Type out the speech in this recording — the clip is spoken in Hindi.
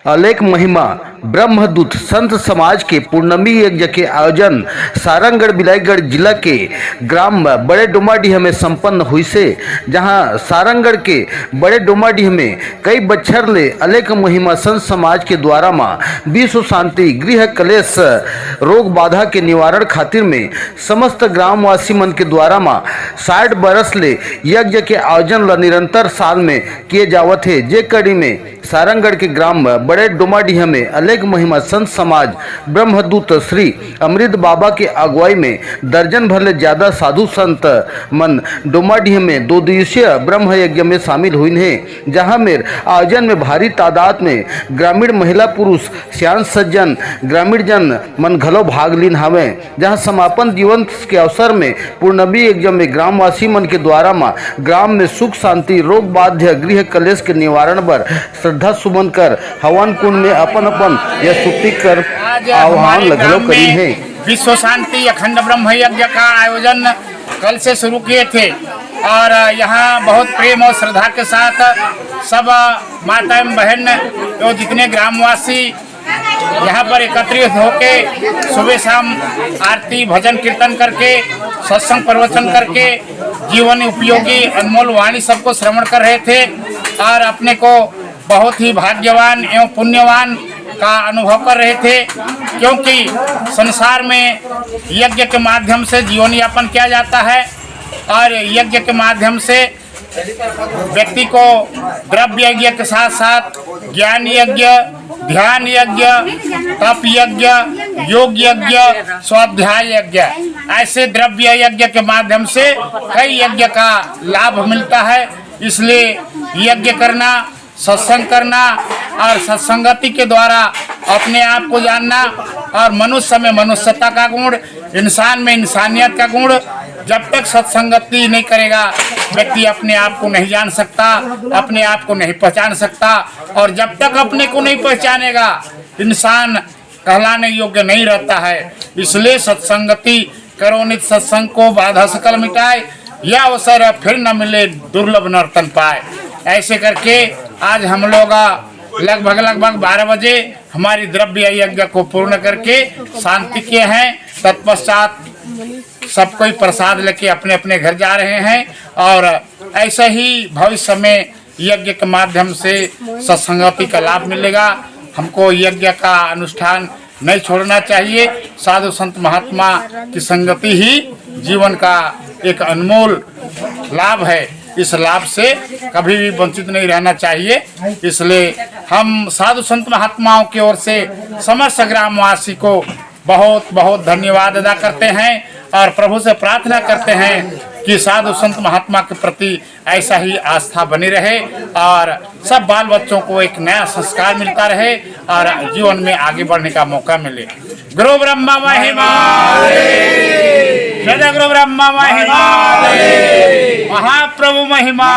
अलेख महिमा ब्रह्मदूत संत समाज के पूर्णमी यज्ञ के आयोजन सारंगढ़ बिलाईगढ़ जिला के ग्राम बड़े डोमाडीह में संपन्न हुई से, जहां सारंगढ़ के बड़े डोमाडीह में कई बच्छर ले अलेख महिमा संत समाज के द्वारा माँ विश्व शांति गृह कलेश रोग बाधा के निवारण खातिर में समस्त ग्रामवासी मन के द्वारा माँ 60 बरस ले यज्ञ के आयोजन ल निरंतर साल में किए जावत है। जे कड़ी में सारंगढ़ के ग्राम बड़े डोमाडीह में अलेख महिमा संत समाज ब्रह्मदूत श्री अमृत बाबा के अगुवाई में दर्जन भर ले ज्यादा साधु संत मन डोमाडीह में 2 दिवसीय ब्रह्म यज्ञ में शामिल हुई हैं, जहां में आयोजन में भारी तादाद में ग्रामीण महिला पुरुष सियान सज्जन ग्रामीण जन मन घलो भाग लीन हवे। जहां समापन दिवस के अवसर में पूर्णमी यज्ञ में ग्रामवासी मन के द्वारा माँ ग्राम में सुख शांति रोग बाध्य गृह कलेश के निवारण बर श्रद्धा सुमन कर हवन कुंड में अपन अपन यह स्तुति कर आह्वान लगलो करी है। विश्व शांति अखंड ब्रह्म यज्ञ का आयोजन कल से शुरू किए थे और यहाँ बहुत प्रेम और श्रद्धा के साथ सब माता एवं बहन और जितने ग्रामवासी यहाँ पर एकत्रित होके सुबह शाम आरती भजन कीर्तन करके सत्संग प्रवचन करके जीवन उपयोगी अनमोल वाणी सबको श्रवण कर रहे थे और अपने को बहुत ही भाग्यवान एवं पुण्यवान का अनुभव कर रहे थे, क्योंकि संसार में यज्ञ के माध्यम से जीवन यापन किया जाता है और यज्ञ के माध्यम से व्यक्ति को द्रव्य यज्ञ के साथ साथ ज्ञान यज्ञ, ध्यान यज्ञ, तप यज्ञ, योग यज्ञ, स्वाध्याय यज्ञ ऐसे द्रव्य यज्ञ के माध्यम से कई यज्ञ का लाभ मिलता है। इसलिए यज्ञ करना, सत्संग करना और सत्संगति के द्वारा अपने आप को जानना और मनुष्य में मनुष्यता का गुण, इंसान में इंसानियत का गुण, जब तक सत्संगति नहीं करेगा व्यक्ति अपने आप को नहीं जान सकता, अपने आप को नहीं पहचान सकता और जब तक अपने को नहीं पहचानेगा इंसान कहलाने योग्य नहीं रहता है। इसलिए सत्संगति करो नित सत्संग को बाधा सकल मिटाए, यह अवसर फिर न मिले दुर्लभ नर्तन पाए। ऐसे करके आज हम लोग लगभग 12 बजे हमारी द्रव्य यज्ञ को पूर्ण करके शांति किए हैं। तत्पश्चात सब कोई प्रसाद लेके अपने अपने घर जा रहे हैं और ऐसे ही भविष्य में यज्ञ के माध्यम से सत्संगति का लाभ मिलेगा। हमको यज्ञ का अनुष्ठान नहीं छोड़ना चाहिए। साधु संत महात्मा की संगति ही जीवन का एक अनमोल लाभ है। इस लाभ से कभी भी वंचित नहीं रहना चाहिए। इसलिए हम साधु संत महात्माओं की ओर से समस्त ग्रामवासी को बहुत बहुत धन्यवाद अदा करते हैं और प्रभु से प्रार्थना करते हैं कि साधु संत महात्मा के प्रति ऐसा ही आस्था बनी रहे और सब बाल बच्चों को एक नया संस्कार मिलता रहे और जीवन में आगे बढ़ने का मौका मिले। गुरु ब्रह्मा महिमा, सदा गुरु ब्रह्मा महिमा, महाप्रभु महिमा।